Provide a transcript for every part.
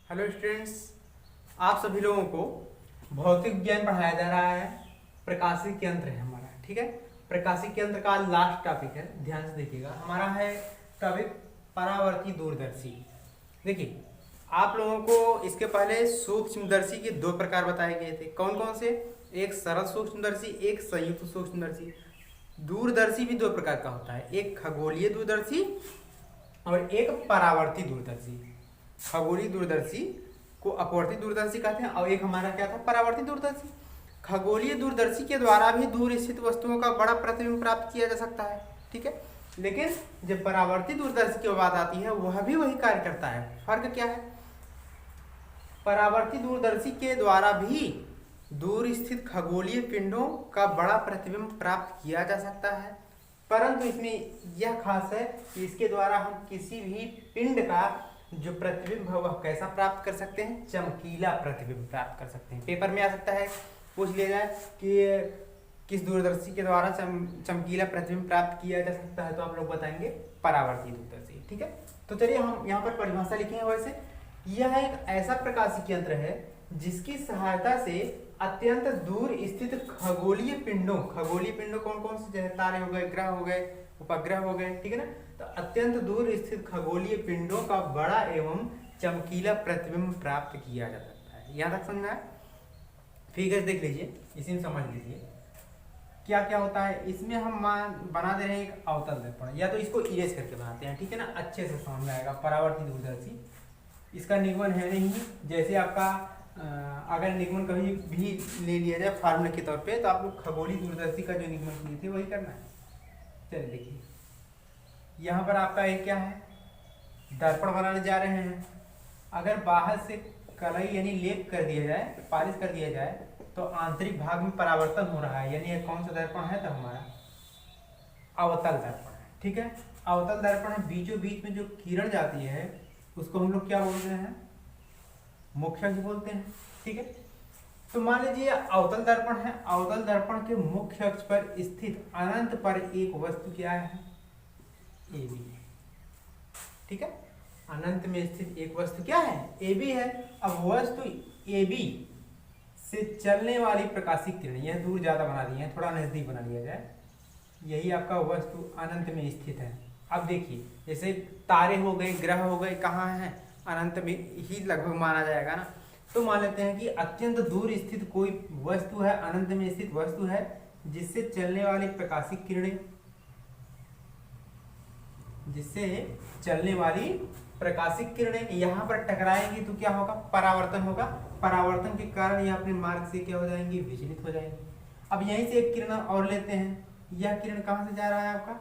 Hello students, आप सभी लोगों को भौतिक विज्ञान पढ़ाया जा रहा है। प्रकाशिक यंत्र है हमारा, ठीक है। प्रकाशिक यंत्र का लास्ट टॉपिक है, ध्यान से देखिएगा। हमारा है टॉपिक परावर्ती दूरदर्शी। देखिए, आप लोगों को इसके पहले सूक्ष्मदर्शी के दो प्रकार बताए गए थे। कौन कौन से? एक सरल सूक्ष्मदर्शी, एक संयुक्त सूक्ष्मदर्शी। दूरदर्शी भी दो प्रकार का होता है, एक खगोलीय दूरदर्शी और एक परावर्ती दूरदर्शी। खगोलीय दूरदर्शी को अपवर्ती दूरदर्शी कहते हैं और एक हमारा क्या था, परावर्ती दूरदर्शी। खगोलीय दूरदर्शी के द्वारा भी दूर स्थित वस्तुओं का बड़ा प्रतिबिंब प्राप्त किया जा सकता है, ठीक है। लेकिन जब परावर्ती दूरदर्शी की बात आती है, वह भी वही कार्य करता है। फर्क क्या है? परावर्ती दूरदर्शी के द्वारा भी दूर स्थित खगोलीय पिंडों का बड़ा प्रतिबिंब प्राप्त किया जा सकता है, परंतु इसमें यह खास है कि इसके द्वारा हम किसी भी पिंड का जो प्रतिबिंब है वह कैसा प्राप्त कर सकते हैं? चमकीला प्रतिबिंब प्राप्त कर सकते हैं। पेपर में आ सकता है, पूछ लिया जाए कि किस दूरदर्शी के द्वारा चमकीला प्रतिबिंब प्राप्त किया जा सकता है, तो आप लोग बताएंगे परावर्ती दूरदर्शी, ठीक है। तो चलिए हम यहाँ पर परिभाषा लिखेंगे। वैसे यह एक ऐसा प्रकाशिक यंत्र है जिसकी सहायता से अत्यंत दूर स्थित खगोलीय पिंडों कौन कौन से, जैसे तारे हो गए, ग्रह हो गए, उपग्रह हो गए, ठीक है ना। तो अत्यंत दूर स्थित खगोलीय पिंडों का बड़ा एवं चमकीला प्रतिबिंब प्राप्त किया जा सकता है। यहाँ तक समझना है? फिगर देख लीजिए, इसी में समझ लीजिए क्या क्या होता है। इसमें हम बना दे रहे हैं एक अवतल दर्पण, या तो इसको इरेज करके बनाते हैं, ठीक है ना, अच्छे से समझ में आएगा। परावर्ती दूरदर्शी, इसका निगमन है नहीं, जैसे आपका अगर निगमन कभी भी ले लिया जाए फार्मूला के तौर पे, तो आप लोग खगोलीय दूरदर्शी का जो निगमन किए थे वही करना है। चलिए देखिए, यहाँ पर आपका एक क्या है, दर्पण बनाने जा रहे हैं। अगर बाहर से कलई यानी लेप कर दिया जाए, पालिश कर दिया जाए, तो आंतरिक भाग में परावर्तन हो रहा है, यानी कौन सा दर्पण है? तो हमारा अवतल दर्पण है, ठीक है। अवतल दर्पण है, बीचों बीच में जो किरण जाती है उसको हम लोग क्या बोलते हैं? मुख्य अक्ष बोलते हैं, ठीक है। तो मान लीजिए अवतल दर्पण है, अवतल दर्पण के मुख्य अक्ष पर स्थित अनंत पर एक वस्तु क्या है? ए बी, ठीक है। अनंत में स्थित एक वस्तु क्या है? ए बी है। अब वस्तु ए बी से चलने वाली प्रकाशिक किरण, यह दूर ज्यादा बना दी है, थोड़ा नजदीक बना लिया जाए, यही आपका वस्तु अनंत में स्थित है। अब देखिए, जैसे तारे हो गए, ग्रह हो गए, कहाँ हैं? अनंत में ही लगभग माना जाएगा ना। तो मान लेते हैं कि अत्यंत दूर स्थित कोई वस्तु है, अनंत में स्थित वस्तु है, जिससे चलने वाली प्रकाशिक किरणें, यहाँ पर टकराएंगी तो क्या होगा? परावर्तन होगा। परावर्तन के कारण यह अपने मार्ग से क्या हो जाएंगी? विचलित हो जाएंगी। अब यहीं से एक किरण और लेते हैं, यह किरण कहाँ से जा रहा है? आपका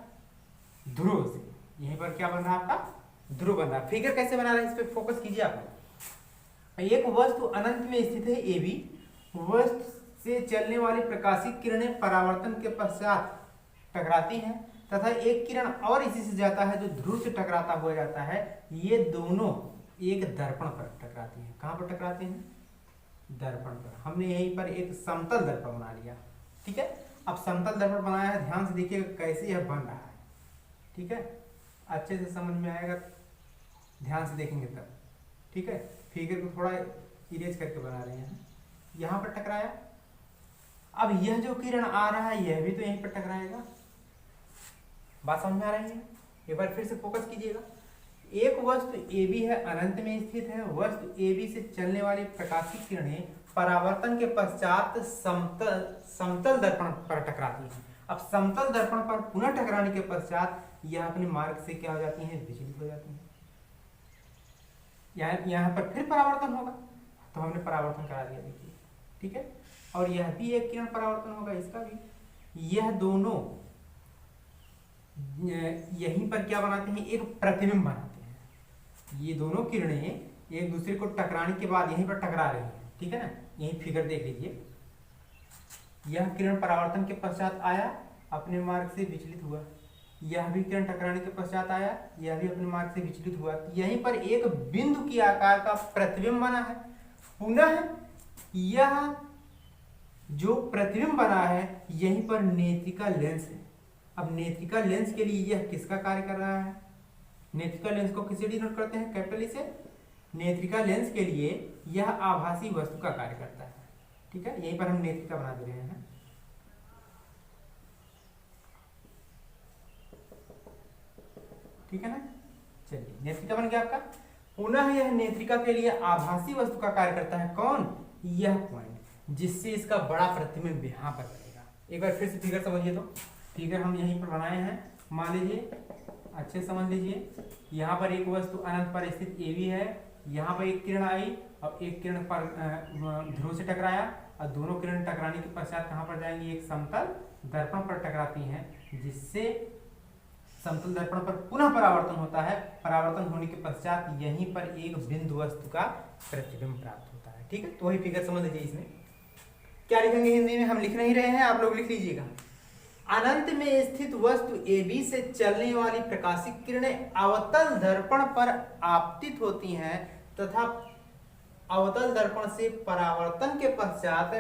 ध्रुव से। यहीं पर क्या बन रहा है? आपका ध्रुव बन रहा है। फिगर कैसे बना रहा है, इस पर फोकस कीजिए आप। एक वस्तु अनंत में स्थित है ए बी, वस्तु से चलने वाली प्रकाशिक किरणें परावर्तन के पश्चात टकराती हैं, तथा एक किरण और इसी से जाता है जो ध्रुव से टकराता हुआ जाता है। ये दोनों एक दर्पण पर टकराती हैं। कहाँ पर टकराते हैं? दर्पण पर। हमने यहीं पर एक समतल दर्पण बना लिया, ठीक है। अब समतल दर्पण बनाया है, ध्यान से देखिएगा कैसे यह बन रहा है, ठीक है। अच्छे से समझ में आएगा, ध्यान से देखेंगे तब, ठीक है। फिगर को थोड़ा इरेज करके बना रहे हैं। यहाँ पर टकराया, अब यह जो किरण आ रहा है यह भी तो यहीं पर टकराएगा। बात समझ में आ रही है? एक बार फिर से फोकस कीजिएगा। एक वस्तु ए बी है, अनंत में स्थित है, वस्तु ए बी से चलने वाली प्रकाशिक किरणें परावर्तन के पश्चात समतल दर्पण पर टकराती हैं। अब समतल दर्पण पर पुनः टकराने के पश्चात यह अपने मार्ग से क्या हो जाती हैं? विचलित हो जाती हैं। यहाँ पर फिर परावर्तन होगा, तो हमने परावर्तन करा दिया, देखिए, ठीक है। और यह भी एक किरण परावर्तन होगा, इसका भी। यह दोनों यहीं पर क्या बनाते हैं? एक प्रतिबिंब बनाते हैं। ये दोनों किरणें एक दूसरे को टकराने के बाद यहीं पर टकरा रही हैं, ठीक है ना। यही फिगर देख लीजिए, यह किरण परावर्तन के पश्चात आया, अपने मार्ग से विचलित हुआ। यह भी किरण टकराने के पश्चात आया, यह भी अपने मार्ग से विचलित हुआ। यहीं पर एक बिंदु की आकार का प्रतिबिंब बना है। पुनः यह जो प्रतिबिंब बना है यहीं पर नेत्रिका लेंस है। अब नेत्रिका लेंस के लिए यह किसका कार्य कर रहा है? नेत्रिका लेंस को किसे डिनोट करते हैं? कैपिटल ई से। नेत्रिका लेंस के लिए यह आभासी वस्तु का कार्य करता है। ठीक है, यहीं पर हम नेत्रिका बना दे रहे हैं। ठीक है ना, चलिए नेत्रिका बन गया आपका। पुनः यह नेत्रिका के लिए आभासी वस्तु का कार्य करता है। कौन? यह पॉइंट, जिससे इसका बड़ा प्रतिबिंब यहाँ पर बनेगा। एक बार फिर से फिगर समझिए। तो फिगर हम यहीं पर बनाए हैं। मान लीजिए, अच्छे समझ लीजिए, यहाँ पर एक वस्तु अनंत पर स्थित AB है। यहाँ पर एक किरण आई और एक किरण पर ध्रुव से टकराया, और दोनों किरण टकराने के पश्चात कहाँ पर जाएंगी? एक समतल दर्पण पर टकराती हैं, जिससे समतल दर्पण पर पुनः परावर्तन होता है। परावर्तन होने के पश्चात यहीं पर एक बिंदु वस्तु का प्रतिबिंब प्राप्त होता है। ठीक है, तो वही फिगर समझ लीजिए। इसमें क्या लिखेंगे? हिंदी में हम लिख नहीं रहे हैं, आप लोग लिख लीजिएगा। अनंत में स्थित वस्तु AB से चलने वाली प्रकाशिक किरणें अवतल दर्पण पर आपतित होती हैं तथा अवतल दर्पण से परावर्तन के पश्चात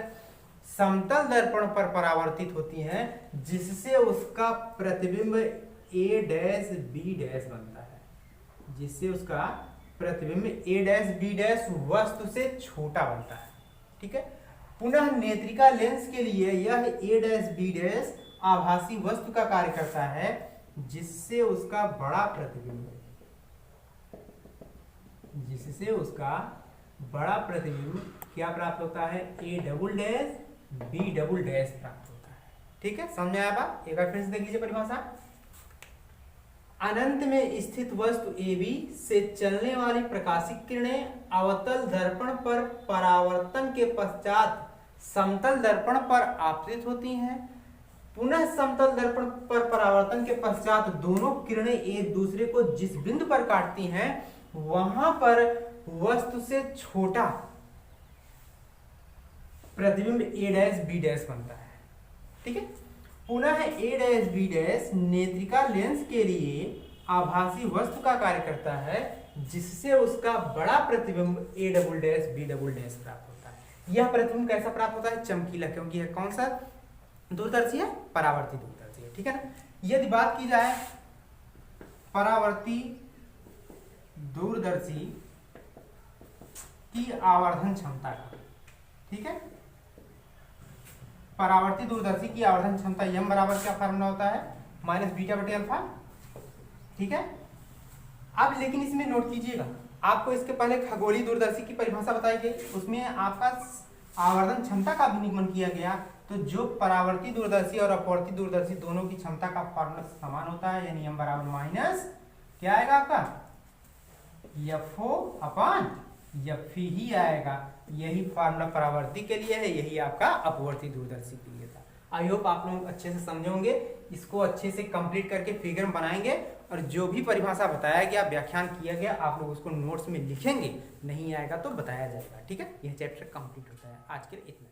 समतल दर्पण पर परावर्तित होती हैं, जिससे उसका प्रतिबिंब A' B' बनता है। जिससे उसका प्रतिबिंब A' B' वस्तु से छोटा बनता है। ठीक है, पुनः नेत्रिका लेंस के लिए यह A' B' आभासी वस्तु का कार्य करता है, जिससे उसका बड़ा प्रतिबिंब क्या प्राप्त होता है? A" B" प्राप्त होता है। ठीक है, समझ में आया बात? एक बार फिर से देख लीजिए परिभाषा। अनंत में स्थित वस्तु AB से चलने वाली प्रकाशिक किरणें अवतल दर्पण पर परावर्तन के पश्चात समतल दर्पण पर आपतित होती हैं। पुनः समतल दर्पण पर परावर्तन के पश्चात दोनों किरणें एक दूसरे को जिस बिंदु पर काटती हैं, वहां पर वस्तु से छोटा प्रतिबिंब A' B' बनता है। ठीक है, पुनः A' B' नेत्रिका लेंस के लिए आभासी वस्तु का कार्य करता है, जिससे उसका बड़ा प्रतिबिंब A" B" प्राप्त होता है। यह प्रतिबिंब कैसा प्राप्त होता है? चमकीला, क्योंकि यह कौन सा दूरदर्शी है? परावर्ती दूरदर्शी है। ठीक है ना। यदि बात की जाए परावर्ती दूरदर्शी की आवर्धन क्षमता का, ठीक है, परावर्ती दूरदर्शी की आवर्धन क्षमता m बराबर क्या फार्मूला होता है? -β/α। ठीक है, अब लेकिन इसमें नोट कीजिएगा, आपको इसके पहले खगोलीय दूरदर्शी की परिभाषा बताई गई, उसमें आपका आवर्धन क्षमता का भी निगमन किया गया। तो जो परावर्ती दूरदर्शी और अपवर्ती दूरदर्शी दोनों की क्षमता का फार्मूला समान होता है, यानी m बराबर माइनस क्या आएगा आपका? FO/F ही आएगा। यही फार्मूला परावर्ती के लिए है, यही आपका अपवर्ती दूरदर्शी के लिए था। आई होप आप लोग अच्छे से समझे होंगे। इसको अच्छे से कंप्लीट करके फिगर बनाएंगे, और जो भी परिभाषा बताया गया, व्याख्यान किया गया, आप लोग उसको नोट्स में लिखेंगे। नहीं आएगा तो बताया जाएगा। ठीक है, यह चैप्टर कंप्लीट होता है। आज के लिए इतना।